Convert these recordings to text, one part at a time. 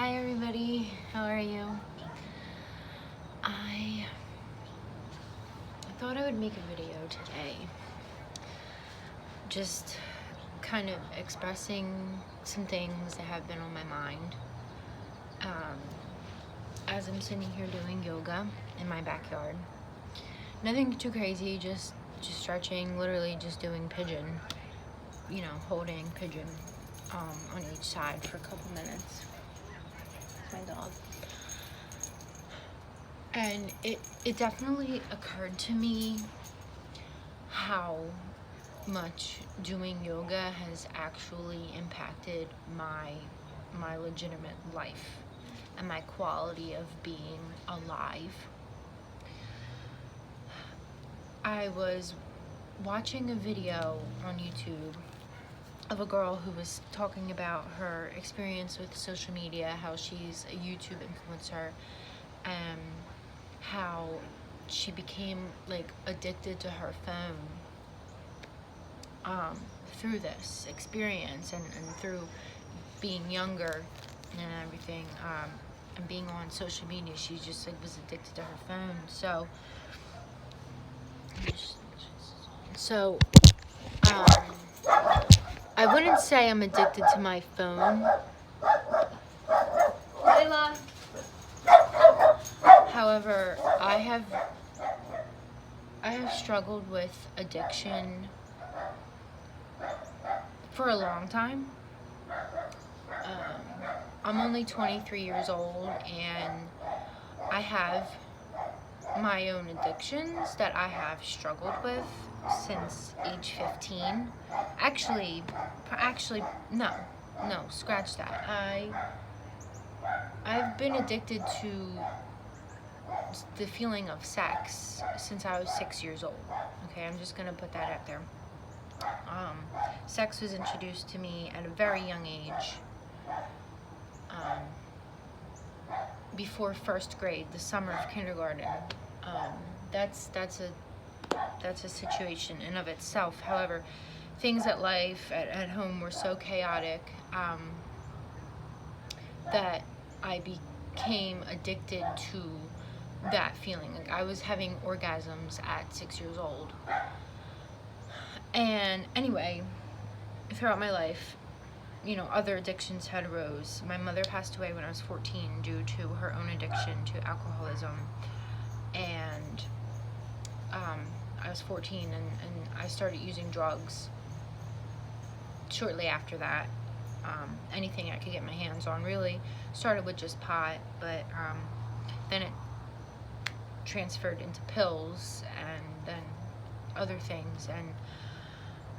Hi everybody, how are you? I thought I would make a video today, just kind of expressing some things that have been on my mind. As I'm sitting here doing yoga in my backyard. Nothing too crazy, just stretching, literally just doing pigeon, holding pigeon on each side for a couple minutes. My dog. And it definitely occurred to me how much doing yoga has actually impacted my legitimate life and my quality of being alive. I was watching a video on YouTube of a girl who was talking about her experience with social media, how she's a YouTube influencer, and how she became like addicted to her phone through this experience and through being younger and everything, and being on social media. She just like was addicted to her phone. So I wouldn't say I'm addicted to my phone. Layla. However, I have struggled with addiction for a long time. I'm only 23 years old and I have my own addictions that I have struggled with since age 15. Actually, no, scratch that. I've been addicted to the feeling of sex since I was 6 years old. Okay, I'm just gonna put that out there. Sex was introduced to me at a very young age. Before first grade, the summer of kindergarten. That's a situation in of itself. However, things at life at home were so chaotic that I became addicted to that feeling. Like I was having orgasms at 6 years old. And anyway, throughout my life, other addictions had arose. My mother passed away when I was 14 due to her own addiction to alcoholism. And I was 14 and I started using drugs shortly after that. Anything I could get my hands on, really. Started with just pot, but then it transferred into pills and then other things, and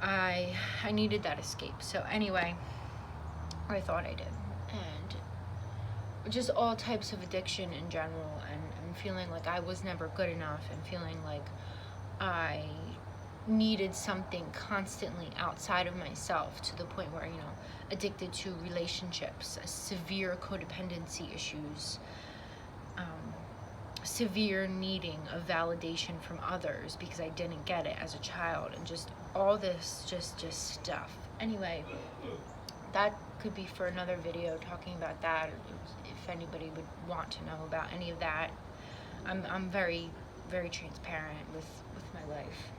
I needed that escape. So anyway, I thought I did. And just all types of addiction in general, and feeling like I was never good enough, and feeling like I needed something constantly outside of myself, to the point where, addicted to relationships, severe codependency issues, severe needing of validation from others because I didn't get it as a child, and just all this just stuff. Anyway, that could be for another video, talking about that, if anybody would want to know about any of that. I'm very, very transparent with my life.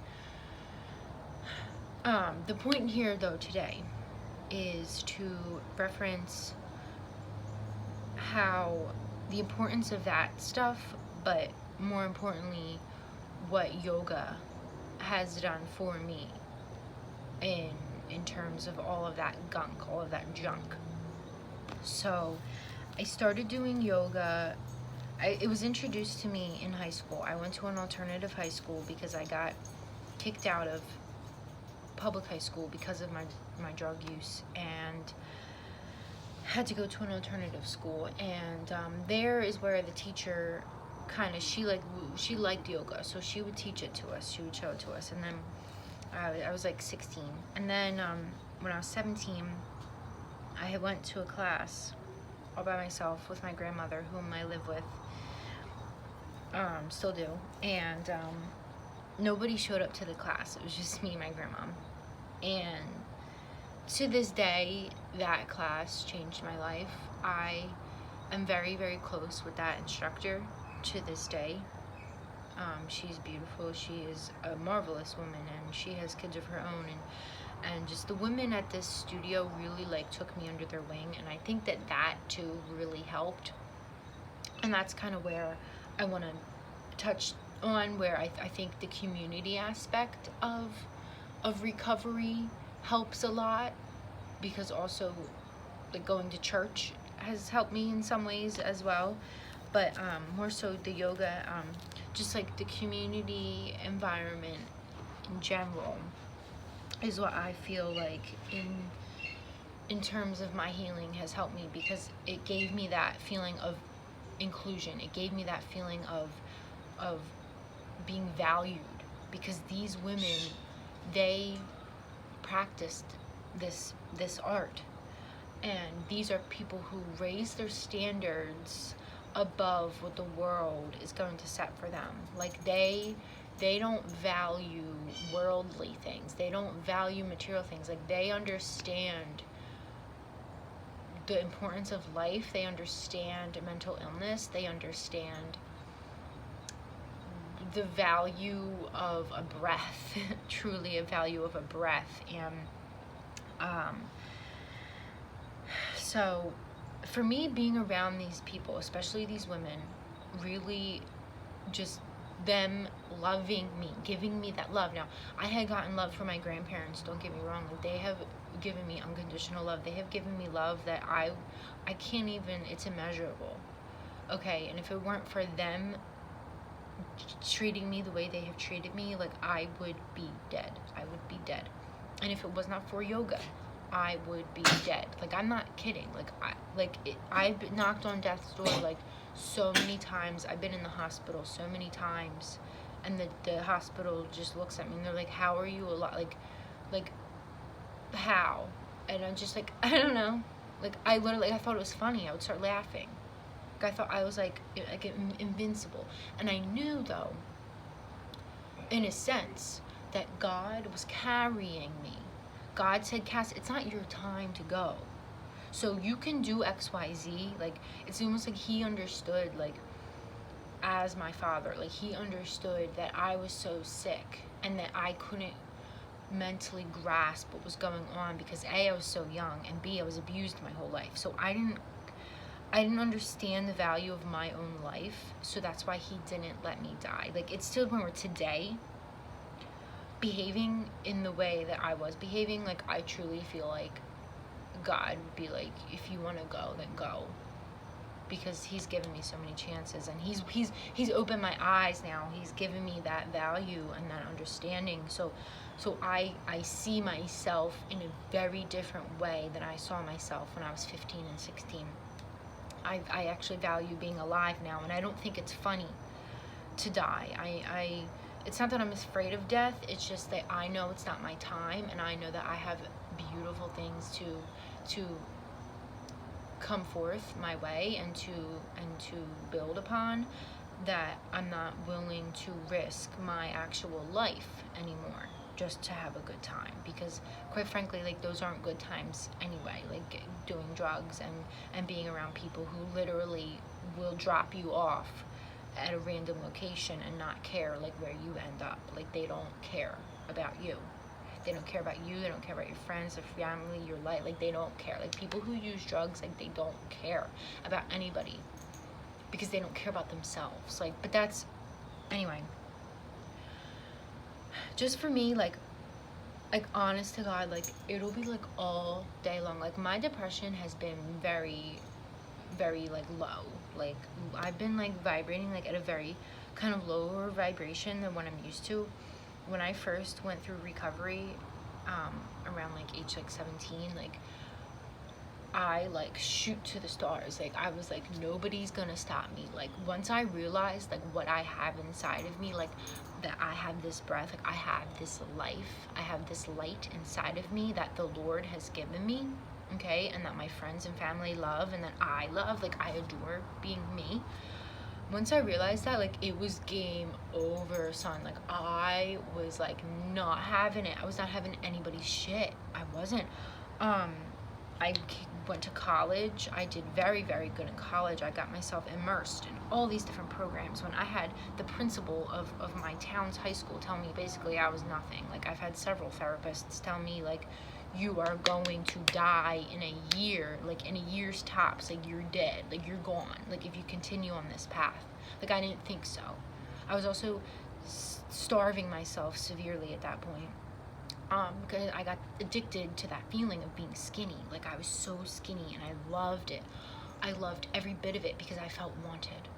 The point here, though, today is to reference how the importance of that stuff, but more importantly, what yoga has done for me in terms of all of that gunk, all of that junk. So I started doing yoga. It was introduced to me in high school. I went to an alternative high school because I got kicked out of public high school because of my drug use, and had to go to an alternative school. And there is where the teacher she liked yoga, so she would teach it to us, she would show it to us. And then I was like 16, and then when I was 17, I went to a class all by myself with my grandmother, whom I live with, still do, and nobody showed up to the class. It was just me and my grandma. And to this day, that class changed my life. I I'm very, very close with that instructor to this day. She's beautiful. She is a marvelous woman, and she has kids of her own. And just the women at this studio really like took me under their wing, and I think that too really helped. And that's kind of where I want to touch on, where I think the community aspect of recovery helps a lot, because also like going to church has helped me in some ways as well, but more so the yoga, just like the community environment in general is what I feel like in terms of my healing has helped me, because it gave me that feeling of inclusion. It gave me that feeling of being valued, because these women, they practiced this art, and these are people who raise their standards above what the world is going to set for them. Like they don't value worldly things, they don't value material things. Like they understand the importance of life, they understand mental illness, they understand the value of a breath, truly a value of a breath. And so for me, being around these people, especially these women, really just them loving me, giving me that love. Now, I had gotten love from my grandparents, don't get me wrong. Like, they have given me unconditional love. They have given me love that I can't even, it's immeasurable. Okay, and if it weren't for them treating me the way they have treated me, like, I would be dead. I would be dead. And if it was not for yoga, I would be dead. Like, I'm not kidding. I've been knocked on death's door, like, so many times. I've been in the hospital so many times, and the hospital just looks at me and they're like, how are you alive? Like, how? And I'm just like, I don't know. Like, I thought it was funny. I would start laughing. Like, I thought I was like invincible. And I knew, though, in a sense, that God was carrying me. God said, Cass, it's not your time to go. So you can do X, Y, Z. Like, it's almost like he understood, like, as my father, like, he understood that I was so sick and that I couldn't mentally grasp what was going on, because A, I was so young, and B, I was abused my whole life. So I didn't understand the value of my own life. So that's why he didn't let me die. Like, it's still when we're today behaving in the way that I was behaving. Like, I truly feel like God would be like, if you want to go, then go, because he's given me so many chances, and he's opened my eyes now. He's given me that value and that understanding. So I see myself in a very different way than I saw myself when I was 15 and 16. I actually value being alive now, and I don't think it's funny to die. It's not that I'm afraid of death, it's just that I know it's not my time, and I know that I have beautiful things to come forth my way and to build upon, that I'm not willing to risk my actual life anymore just to have a good time, because quite frankly, like, those aren't good times anyway. Like, doing drugs and being around people who literally will drop you off at a random location and not care, like, where you end up. Like, they don't care about you. They don't care about you. They don't care about your friends, your family, your life. Like, they don't care. Like, people who use drugs, like, they don't care about anybody, because they don't care about themselves. Like, but that's, anyway, just for me, like, honest to God, like, it'll be, like, all day long. Like, my depression has been very, very, like, low. Like, I've been, like, vibrating, like, at a very kind of lower vibration than what I'm used to. When I first went through recovery, around, like, age, like, 17, like, I, like, shoot to the stars. Like, I was like, nobody's gonna stop me. Like, once I realized, like, what I have inside of me, like, that I have this breath, like, I have this life, I have this light inside of me that the Lord has given me, okay, and that my friends and family love, and that I love, like, I adore being me. Once I realized that, like, it was game over, son. Like, I was, like, not having it. I was not having anybody's shit. I wasn't. went to college. I did very, very good in college. I got myself immersed in all these different programs when I had the principal of my town's high school tell me basically I was nothing. Like, I've had several therapists tell me, like, you are going to die in a year, like in a year's tops, like you're dead, like you're gone, like if you continue on this path. Like, I didn't think so. I was also starving myself severely at that point. Because I got addicted to that feeling of being skinny. Like, I was so skinny and I loved it. I loved every bit of it because I felt wanted.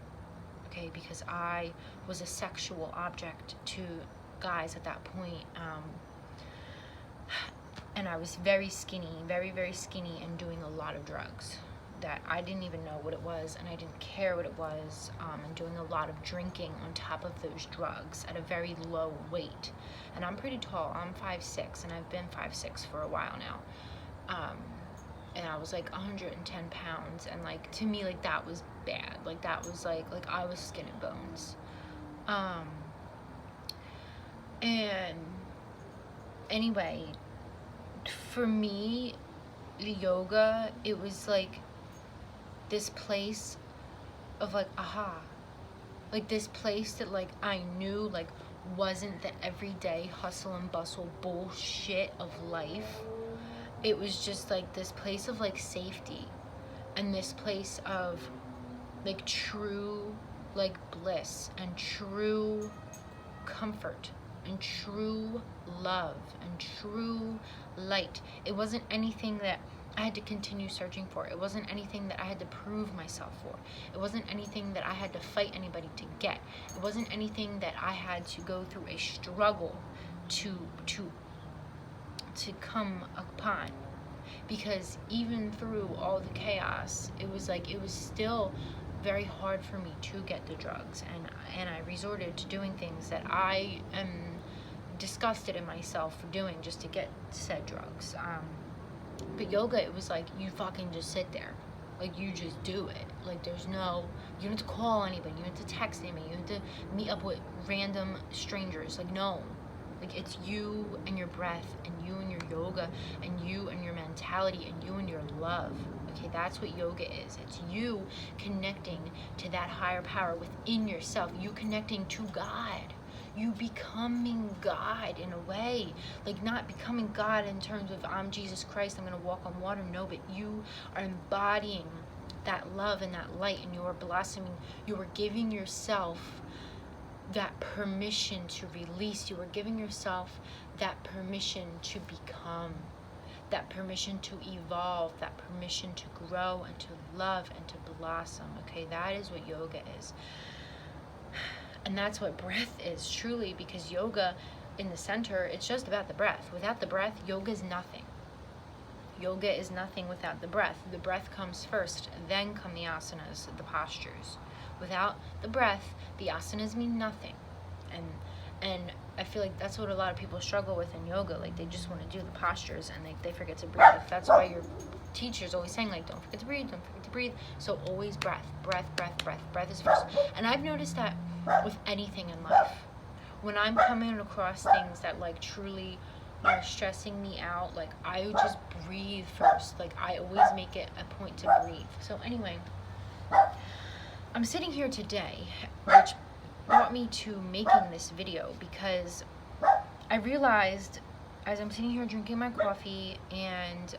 Okay, because I was a sexual object to guys at that point. And I was very skinny, very, very skinny, and doing a lot of drugs that I didn't even know what it was, and I didn't care what it was, and doing a lot of drinking on top of those drugs at a very low weight. And I'm pretty tall. I'm 5'6", and I've been 5'6" for a while now. And I was like 110 pounds, and like, to me, like, that was bad. Like, that was like I was skin and bones. And anyway, for me, the yoga, it was like this place of like, aha, like this place that like I knew like wasn't the everyday hustle and bustle bullshit of life. It was just like this place of like safety, and this place of like true like bliss and true comfort and true love and true light. It wasn't anything that I had to continue searching for. It wasn't anything that I had to prove myself for. It wasn't anything that I had to fight anybody to get. It wasn't anything that I had to go through a struggle to come upon. Because even through all the chaos, it was still very hard for me to get the drugs, and I resorted to doing things that I am disgusted in myself for doing just to get said drugs. But yoga, it was like, you fucking just sit there. Like, you just do it. Like, you don't have to call anybody, you don't have to text anybody, you don't have to meet up with random strangers. Like, no. Like, it's you and your breath, and you and your yoga, and you and your mentality, and you and your love. Okay, that's what yoga is. It's you connecting to that higher power within yourself. You connecting to God. You becoming God in a way. Like, not becoming God in terms of, I'm Jesus Christ, I'm going to walk on water. No, but you are embodying that love and that light, and you are blossoming. You are giving yourself that permission to release. You are giving yourself that permission to become, that permission to evolve, that permission to grow and to love and to blossom. Okay, that is what yoga is. And that's what breath is, truly, because yoga in the center, it's just about the breath. Without the breath, yoga is nothing. Yoga is nothing without the breath. The breath comes first, then come the asanas, the postures. Without the breath, the asanas mean nothing. And I feel like that's what a lot of people struggle with in yoga. Like, they just want to do the postures, and they forget to breathe. That's why your teacher's always saying, like, don't forget to breathe, don't forget to breathe. So always breath, breath, breath, breath. Breath is first. And I've noticed that with anything in life. When I'm coming across things that, like, truly are stressing me out, like, I would just breathe first. Like, I always make it a point to breathe. So anyway, I'm sitting here today, which brought me to making this video, because I realized as I'm sitting here drinking my coffee and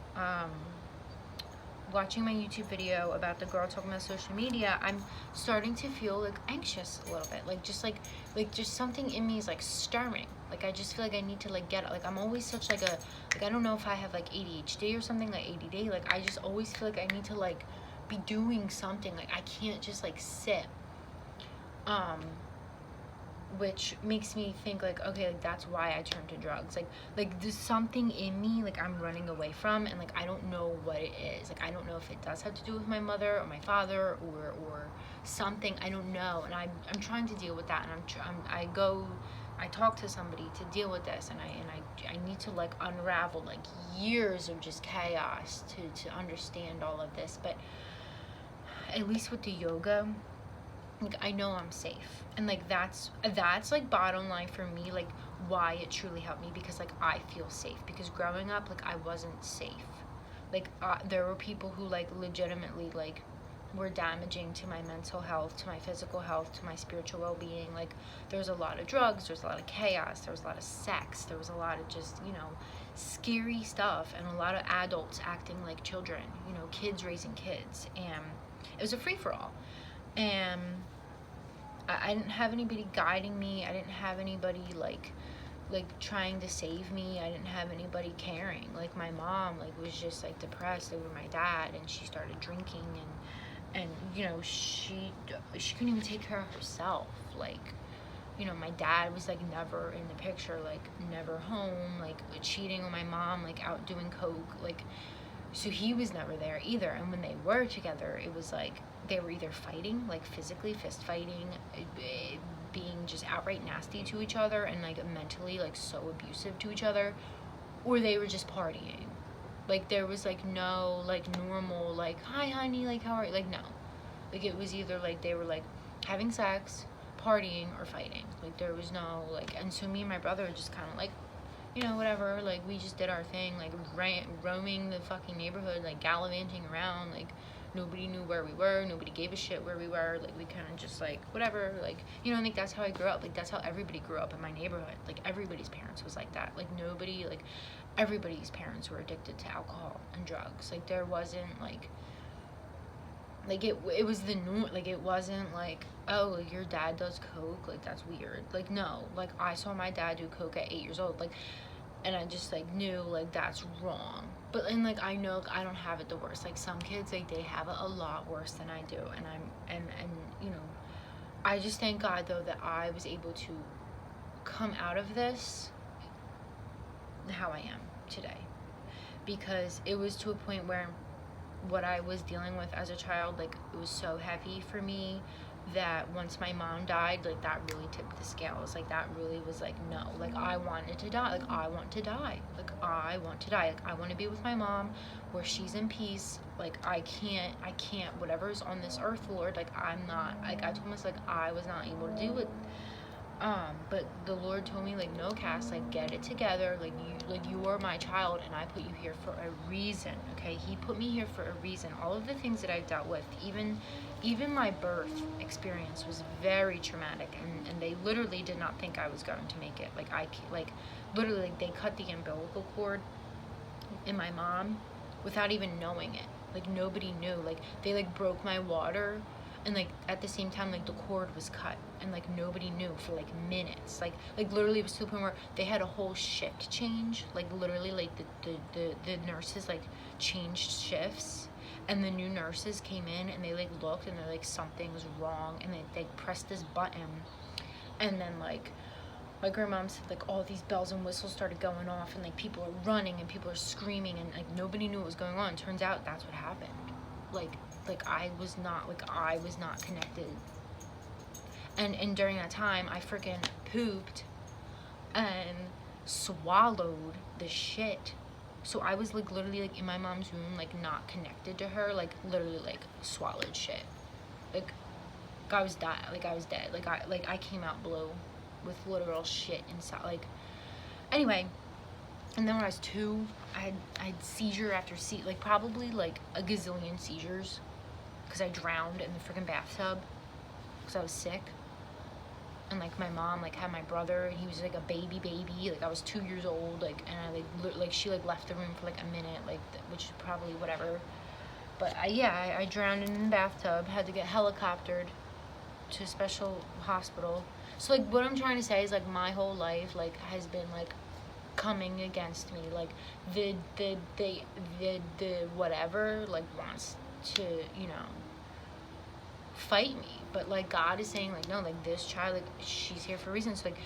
watching my YouTube video about the girl talking about social media, I'm starting to feel like anxious a little bit, like just something in me is like stirring. Like, I just feel like I need to like get, like, I'm always such like a, like, I don't know if I have like ADHD or something, like ADD, like I just always feel like I need to like be doing something. Like, I can't just like sit, which makes me think like, okay, like, that's why I turned to drugs. Like there's something in me like I'm running away from, and like I don't know what it is. Like, I don't know if it does have to do with my mother or my father or something. I don't know, and I'm trying to deal with that, and I talk to somebody to deal with this, and I need to like unravel like years of just chaos to understand all of this. But at least with the yoga, like, I know I'm safe, and like that's like bottom line for me, like why it truly helped me, because like I feel safe, because growing up, like, I wasn't safe. Like there were people who like legitimately like were damaging to my mental health, to my physical health, to my spiritual well-being. Like there was a lot of drugs, there was a lot of chaos, there was a lot of sex, there was a lot of just, you know, scary stuff, and a lot of adults acting like children, you know, kids raising kids. And it was a free-for-all. And I didn't have anybody guiding me. I didn't have anybody like trying to save me. I didn't have anybody caring. Like my mom like was just like depressed over my dad, and she started drinking, and you know, she couldn't even take care of herself. Like, you know, my dad was like never in the picture, like never home, like cheating on my mom, like out doing coke, like, so he was never there either. And when they were together, it was like they were either fighting, like physically fist fighting, being just outright nasty to each other, and like mentally like so abusive to each other, or they were just partying. Like there was like no like normal like, hi honey, like how are you, like no, like it was either like they were like having sex, partying, or fighting. Like there was no like, and so me and my brother just kind of like, you know, whatever, like we just did our thing, like roaming the fucking neighborhood, like gallivanting around, like nobody knew where we were, nobody gave a shit where we were, like we kind of just like whatever, like, you know, like that's how I grew up, like that's how everybody grew up in my neighborhood, like everybody's parents was like that, like nobody, like everybody's parents were addicted to alcohol and drugs, like there wasn't like it was the new, like it wasn't like, oh, like, your dad does coke, like that's weird, like no, like I saw my dad do coke at 8 years old, like, and I just like knew like that's wrong. But and like I know like, I don't have it the worst, like some kids like they have it a lot worse than I do, and and you know, I just thank God though that I was able to come out of this how I am today, because it was to a point where what I was dealing with as a child, like it was so heavy for me that once my mom died, like that really tipped the scales, like that really was like, no, like I wanted to die, like I want to die, like I want to die, like I want to be with my mom where she's in peace, like I can't, whatever's on this earth, Lord, like I'm not, like I told myself like I was not able to do it. But the Lord told me like, no, Cass, like get it together, like you are my child, and I put you here for a reason, okay? He put me here for a reason. All of the things that I've dealt with, even my birth experience was very traumatic, and they literally did not think I was going to make it. Like literally, like they cut the umbilical cord in my mom without even knowing it. Like nobody knew. Like they like broke my water, and like at the same time like the cord was cut, and like nobody knew for like minutes, like literally it was to the point where they had a whole shift change, like literally like the nurses like changed shifts, and the new nurses came in and they like looked and they're like, something's wrong, and they pressed this button, and then like my grandma said like all these bells and whistles started going off, and like people are running and people are screaming, and like nobody knew what was going on. Turns out that's what happened. Like I was not connected, and during that time I freaking pooped and swallowed the shit. So I was like literally like in my mom's room, like not connected to her, like literally like swallowed shit, like I was dead, like I came out blue with literal shit inside, like, anyway. And then when I was 2, I had seizure after seizure, like probably like a gazillion seizures, because I drowned in the freaking bathtub because I was sick. And like my mom like had my brother, and he was like a baby, like I was 2 years old, like, and I like she like left the room for like a minute, like which is probably whatever. But I drowned in the bathtub, had to get helicoptered to a special hospital. So like what I'm trying to say is like my whole life like has been like coming against me, like the whatever like wants to, you know, fight me, but like God is saying like, no, like this child, like she's here for a reason. So like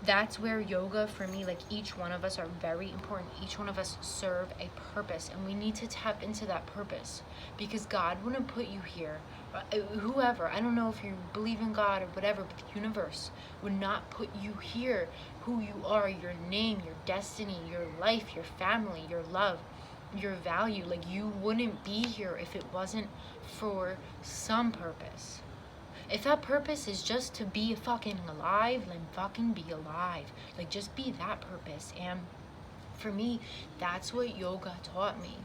that's where yoga for me, like each one of us are very important, each one of us serve a purpose, and we need to tap into that purpose, because God wouldn't put you here, whoever, I don't know if you believe in God or whatever, but the universe would not put you here, who you are, your name, your destiny, your life, your family, your love, your value, like you wouldn't be here if it wasn't for some purpose. If that purpose is just to be fucking alive, then fucking be alive, like just be that purpose. And for me, that's what yoga taught me.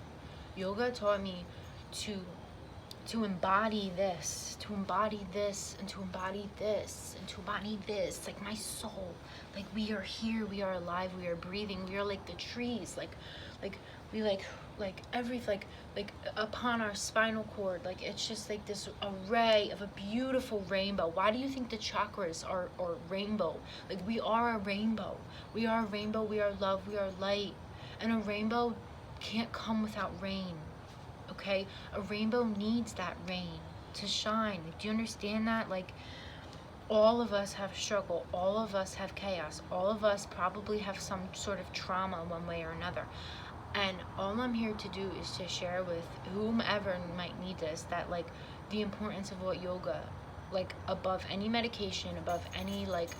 Yoga taught me to embody this, to embody this, and to embody this, and to embody this, like my soul. Like we are here, we are alive, we are breathing, we are like the trees, like we like every like upon our spinal cord, like it's just like this array of a beautiful rainbow. Why do you think the chakras are rainbow? Like we are a rainbow. We are a rainbow, we are love, we are light. And a rainbow can't come without rain. Okay, a rainbow needs that rain to shine. Like, do you understand that? Like, all of us have struggle, all of us have chaos, all of us probably have some sort of trauma one way or another. And all I'm here to do is to share with whomever might need this, that like the importance of what yoga, like above any medication, above any like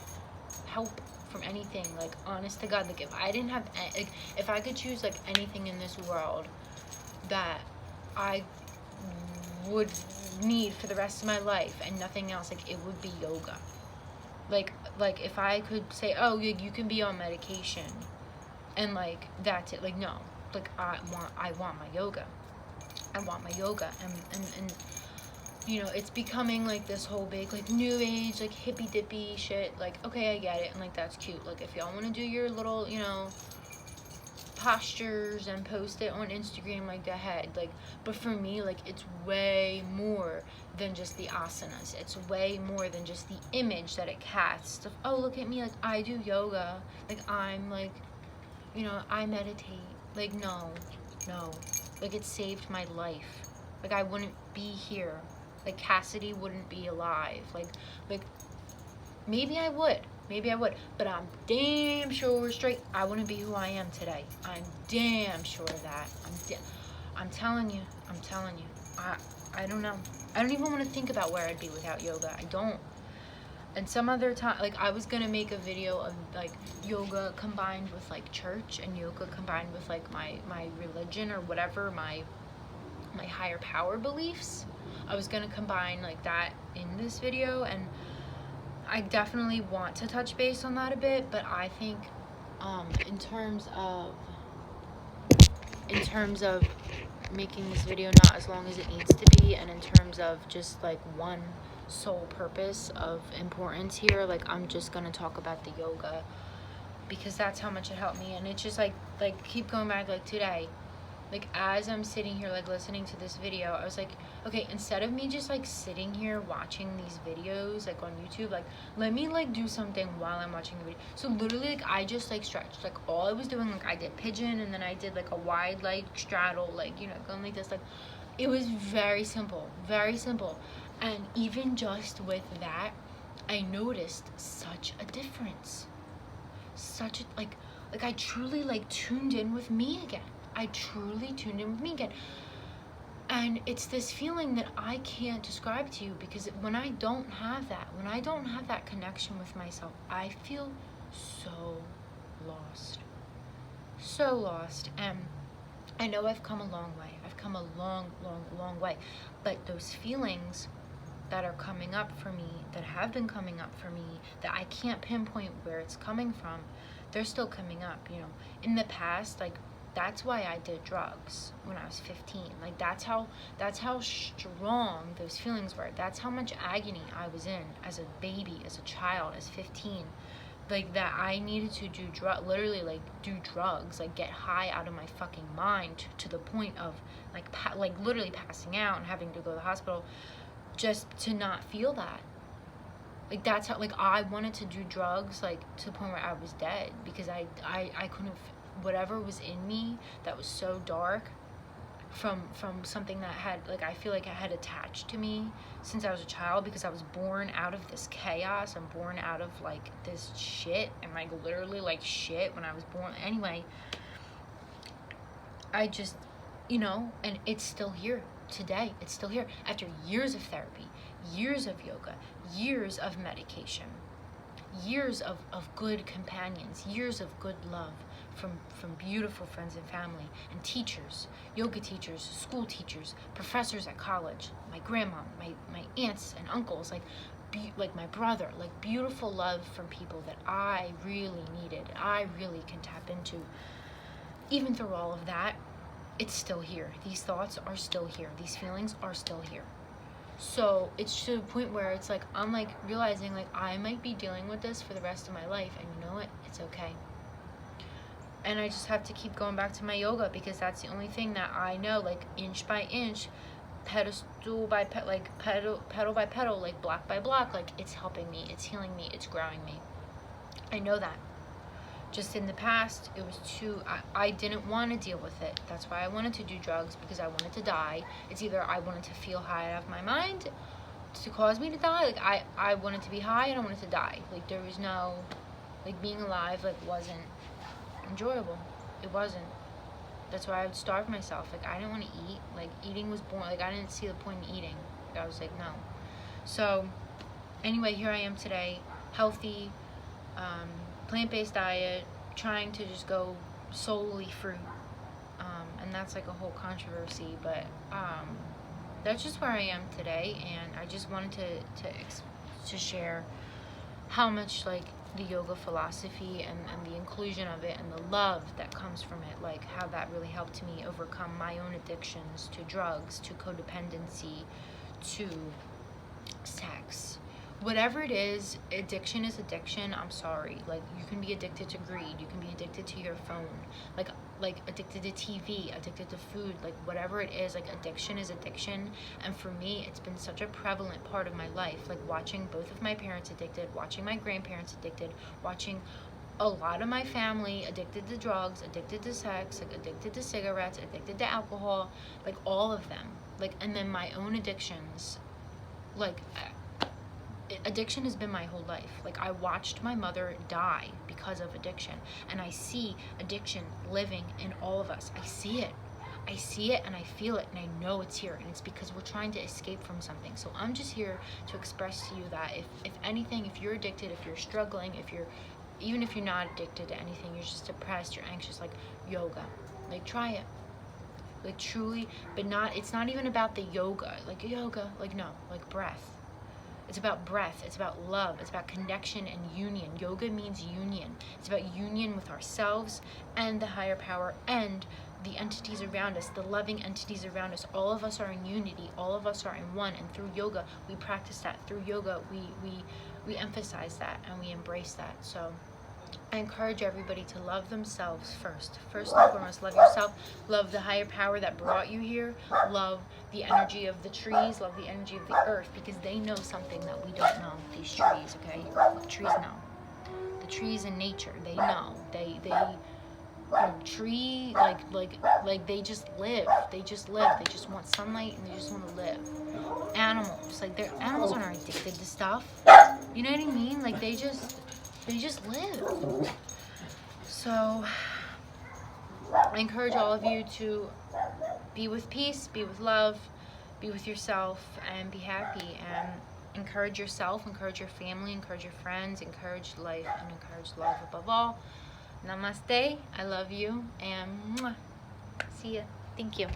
help from anything, like honest to God, like if I didn't have, like if I could choose like anything in this world that I would need for the rest of my life and nothing else, like it would be yoga. Like if I could say, oh, you can be on medication and like that's it, like no, like I want my yoga. I want my yoga. And you know, it's becoming like this whole big like new age like hippy dippy shit. Like okay, I get it, and like that's cute. Like if y'all want to do your little, you know, postures and post it on Instagram, like go ahead. Like, but for me, like it's way more than just the asanas. It's way more than just the image that it casts of, oh, look at me, like I do yoga, like I'm like, you know, I meditate. Like no, like it saved my life. Like I wouldn't be here. Like Cassidy wouldn't be alive. Like maybe I would, but I'm damn sure straight I wouldn't be who I am today. I'm damn sure of that. I'm telling you. I don't know. I don't even want to think about where I'd be without yoga. I don't. And some other time, like I was gonna make a video of like yoga combined with like church, and yoga combined with like my religion or whatever, my higher power beliefs. I was gonna combine like that in this video, and I definitely want to touch base on that a bit, but I think in terms of making this video not as long as it needs to be, and in terms of just like one sole purpose of importance here, like I'm just gonna talk about the yoga because that's how much it helped me. And it's just like keep going back, like today, like as I'm sitting here like listening to this video, I was like, okay, instead of me just like sitting here watching these videos like on YouTube, like let me like do something while I'm watching the video. So literally like I just like stretched, like all I was doing, like I did pigeon and then I did like a wide like straddle, like, you know, going like this. Like it was very simple, and even just with that I noticed such a difference, such a like I truly like tuned in with me again. And it's this feeling that I can't describe to you, because when I don't have that connection with myself, I feel so lost. And I know I've come a long way. I've come a long way. But those feelings that are coming up for me, that have been coming up for me, that I can't pinpoint where it's coming from, they're still coming up, you know. In the past, like, that's why I did drugs when I was 15. Like that's how strong those feelings were. That's how much agony I was in as a baby, as a child, as 15. Like that I needed to do literally like do drugs, like get high out of my fucking mind to the point of like literally passing out and having to go to the hospital just to not feel that. Like that's how, like I wanted to do drugs like to the point where I was dead, because I couldn't, whatever was in me that was so dark from something that had, like, I feel like it had attached to me since I was a child, because I was born out of this chaos. I'm born out of like this shit, and like literally like shit when I was born. Anyway, I just, you know, and it's still here today. It's still here after years of therapy, years of yoga, years of medication, years of good companions, years of good love from beautiful friends and family and teachers, yoga teachers, school teachers, professors at college, my grandma, my aunts and uncles, like my brother, like beautiful love from people that I really needed, I really can tap into. Even through all of that, it's still here. These thoughts are still here. These feelings are still here. So it's to the point where it's like, I'm like realizing like I might be dealing with this for the rest of my life, and you know what? It's okay. And I just have to keep going back to my yoga, because that's the only thing that I know, like inch by inch, pedestal by pedal by pedal, like block by block, like it's helping me, it's healing me, it's growing me. I know that. Just in the past, it was I didn't want to deal with it. That's why I wanted to do drugs, because I wanted to die. It's either I wanted to feel high out of my mind to cause me to die, like I wanted to be high and I wanted to die. Like there was no, like being alive like wasn't enjoyable. It wasn't. That's why I would starve myself. Like I didn't want to eat. Like eating was boring. Like I didn't see the point in eating. Like I was like, no. So anyway, here I am today, healthy, plant-based diet, trying to just go solely fruit, and that's like a whole controversy, but that's just where I am today. And I just wanted to share how much like the yoga philosophy and the inclusion of it and the love that comes from it, like how that really helped me overcome my own addictions to drugs, to codependency, to sex. Whatever it is, addiction is addiction. I'm sorry. Like you can be addicted to greed, you can be addicted to your phone, like addicted to TV, addicted to food, like whatever it is, like addiction is addiction. And for me, it's been such a prevalent part of my life, like watching both of my parents addicted, watching my grandparents addicted, watching a lot of my family addicted to drugs, addicted to sex, like addicted to cigarettes, addicted to alcohol, like all of them. Like, and then my own addictions, like addiction has been my whole life. Like I watched my mother die because of addiction, and I see addiction living in all of us. I see it and I feel it, and I know it's here, and it's because we're trying to escape from something. So I'm just here to express to you that if anything, if you're addicted, if you're struggling, even if you're not addicted to anything, you're just depressed, you're anxious, like yoga, like try it. Like truly, but it's not even about the yoga, like no, like breath. It's about breath, it's about love, it's about connection and union. Yoga means union. It's about union with ourselves and the higher power and the entities around us, the loving entities around us. All of us are in unity, all of us are in one, and through yoga, we practice that. Through yoga, we emphasize that and we embrace that. So I encourage everybody to love themselves first. First and foremost, love yourself, love the higher power that brought you here, love the energy of the trees, love the energy of the earth, because they know something that we don't know, these trees, okay? The trees know. The trees in nature, they know. They tree, like they just live. They just live. They just want sunlight and they just want to live. Animals, like animals aren't addicted to stuff. You know what I mean? Like they just live. So I encourage all of you to be with peace, be with love, be with yourself, and be happy. And encourage yourself, encourage your family, encourage your friends, encourage life, and encourage love above all. Namaste. I love you, and mwah. See ya. Thank you.